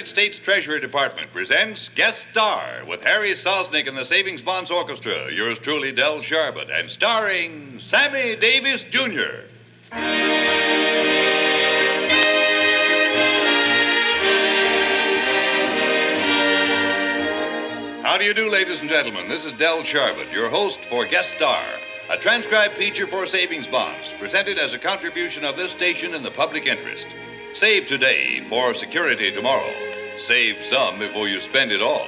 United States Treasury Department presents Guest Star with Harry Sosnik and the Savings Bonds Orchestra. Yours truly, Del Sharbutt, and starring Sammy Davis Jr. How do you do, ladies and gentlemen? This is Del Sharbutt, your host for Guest Star, a transcribed feature for savings bonds, presented as a contribution of this station in the public interest. Save today for security tomorrow. Save some before you spend it all.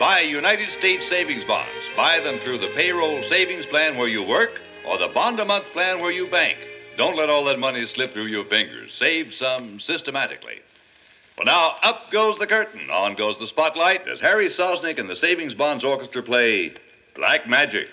Buy United States savings bonds. Buy them through the payroll savings plan where you work or the bond-a-month plan where you bank. Don't let all that money slip through your fingers. Save some systematically. Well, now, up goes the curtain. On goes the spotlight as Harry Sosnik and the Savings Bonds Orchestra play Black Magic.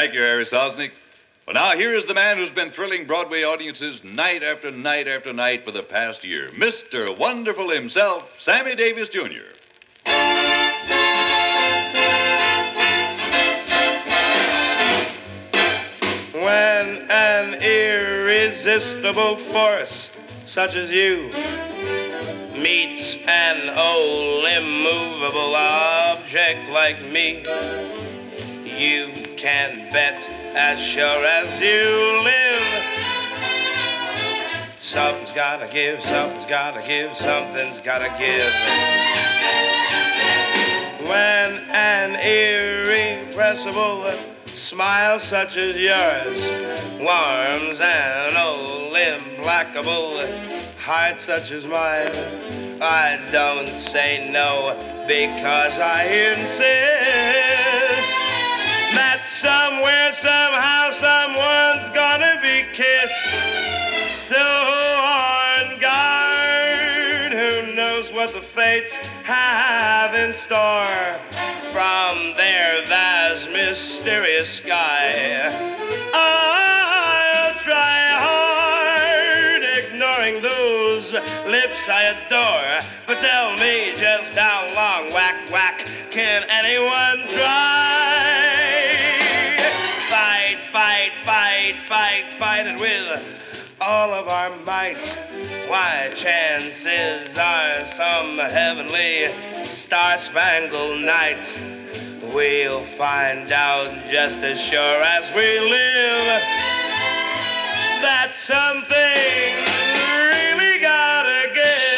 Thank you, Harry Sosnik. Well, now, here is the man who's been thrilling Broadway audiences night after night after night for the past year. Mr. Wonderful himself, Sammy Davis Jr. When an irresistible force such as you meets an old immovable object like me, you can bet as sure as you live, something's gotta give, something's gotta give, something's gotta give. When an irrepressible smile such as yours warms an old implacable heart such as mine, I don't say no because I insist that somewhere, somehow, someone's gonna be kissed. So on guard, who knows what the fates have in store from their vast, mysterious sky. I'll try hard, ignoring those lips I adore. But tell me just how long, whack, whack, can Can anyone try? Fight, fight, fight, fight, fight it with all of our might. Why, chances are some heavenly star-spangled night we'll find out just as sure as we live that something really gotta give.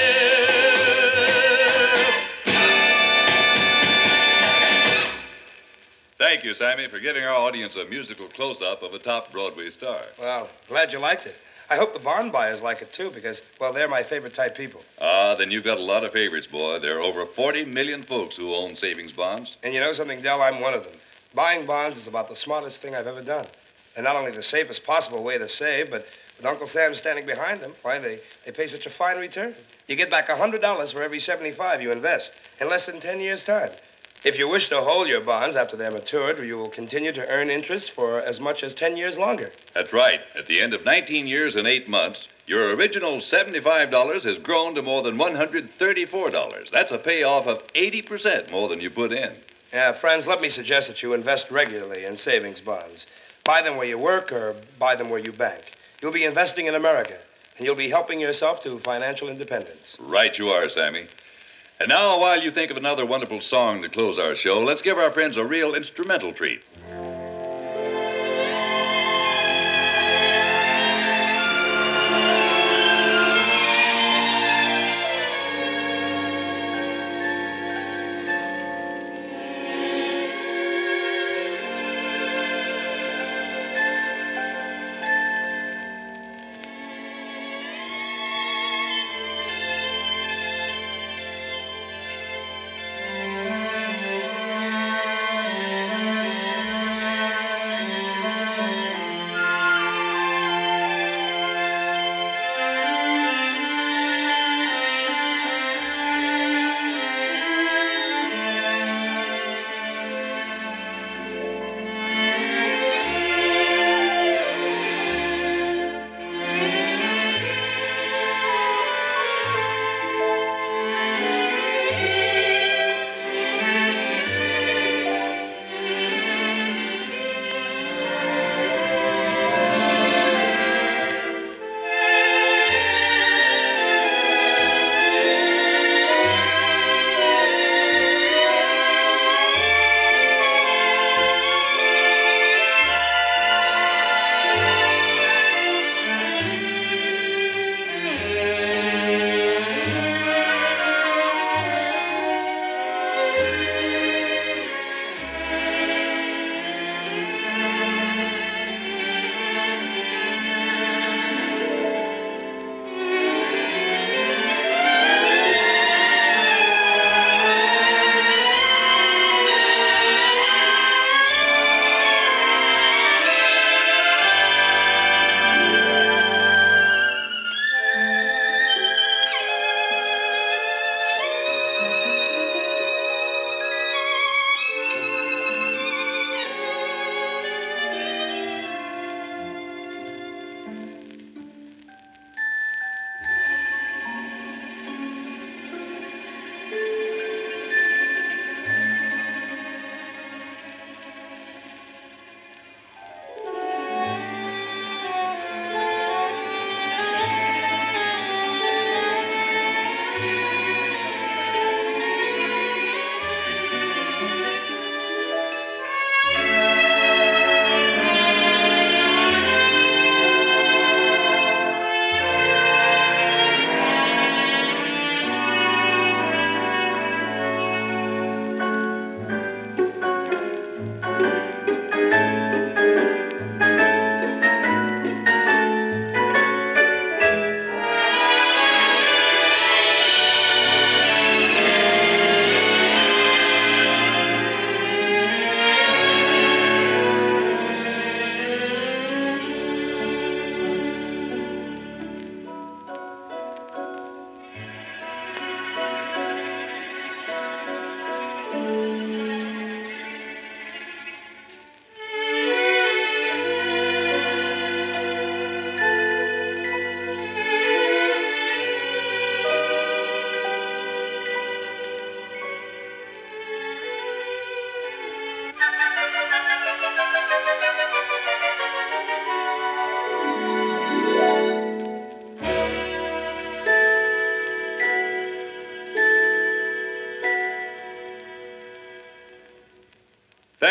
Thank you, Sammy, for giving our audience a musical close-up of a top Broadway star. Well, glad you liked it. I hope the bond buyers like it, too, because, well, they're my favorite type people. Ah, then you've got a lot of favorites, boy. There are over 40 million folks who own savings bonds. And you know something, Del? I'm one of them. Buying bonds is about the smartest thing I've ever done. And not only the safest possible way to save, but with Uncle Sam standing behind them, why, they pay such a fine return. You get back $100 for every 75 you invest in less than 10 years' time. If you wish to hold your bonds after they're matured, you will continue to earn interest for as much as 10 years longer. That's right. At the end of 19 years and 8 months, your original $75 has grown to more than $134. That's a payoff of 80% more than you put in. Yeah, friends, let me suggest that you invest regularly in savings bonds. Buy them where you work or buy them where you bank. You'll be investing in America, and you'll be helping yourself to financial independence. Right you are, Sammy. And now, while you think of another wonderful song to close our show, let's give our friends a real instrumental treat.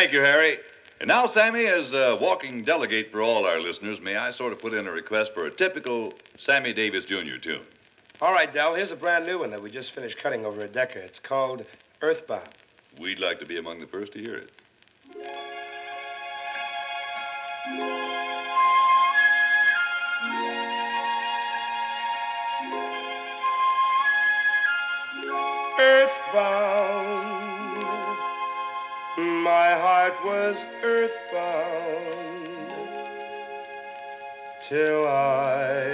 Thank you, Harry. And now, Sammy, as a walking delegate for all our listeners, may I sort of put in a request for a typical Sammy Davis Jr. tune? All right, Del, here's a brand new one that we just finished cutting over a Decca. It's called Earthbound. We'd like to be among the first to hear it. Earthbound, my heart was earthbound till I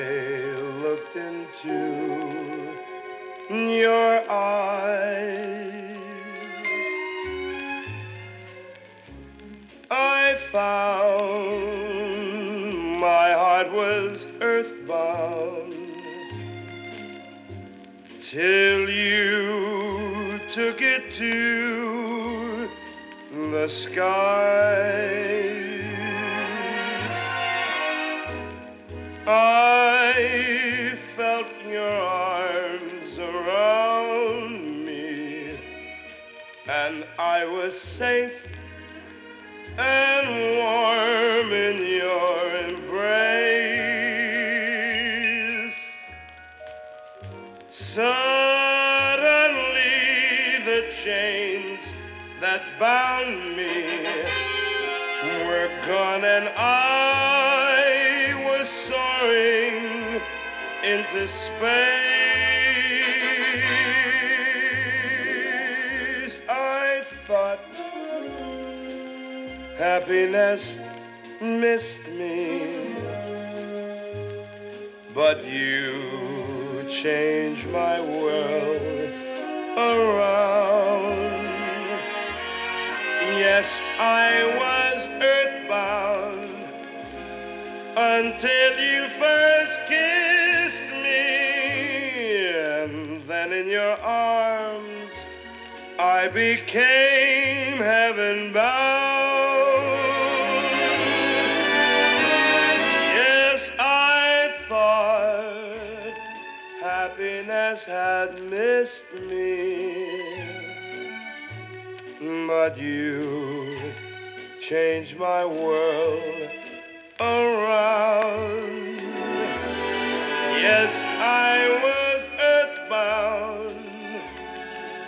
looked into your eyes. I found my heart was earthbound till you took it to the skies. I felt your arms around me, and I was safe and warm in your embrace. Suddenly the chains that bound me were gone, and I was soaring into space. I thought happiness missed me, but you changed my world around. Yes, I was earthbound until you first kissed me, and then in your arms I became heaven-bound. Yes, I thought happiness had missed me, but you changed my world around. Yes, I was earthbound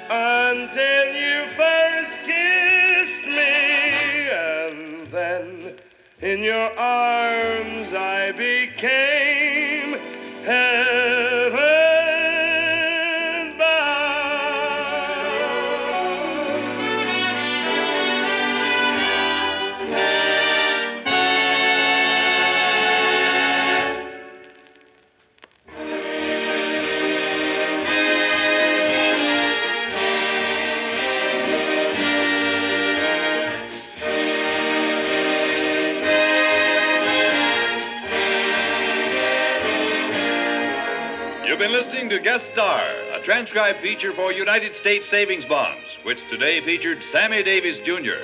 until you first kissed me, and then in your arms I became heaven-bound. You've been listening to Guest Star, a transcribed feature for United States Savings Bonds, which today featured Sammy Davis Jr.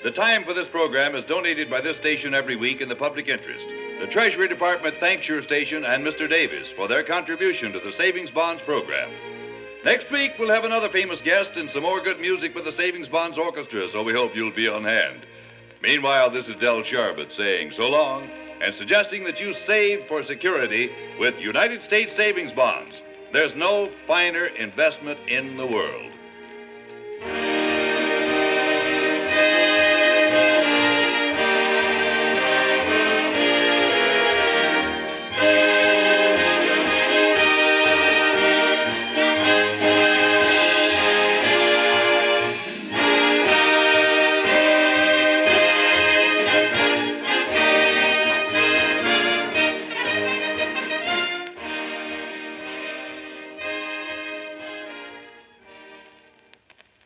The time for this program is donated by this station every week in the public interest. The Treasury Department thanks your station and Mr. Davis for their contribution to the Savings Bonds program. Next week, we'll have another famous guest and some more good music with the Savings Bonds Orchestra, so we hope you'll be on hand. Meanwhile, this is Del Sharbutt saying so long and suggesting that you save for security with United States Savings Bonds. There's no finer investment in the world.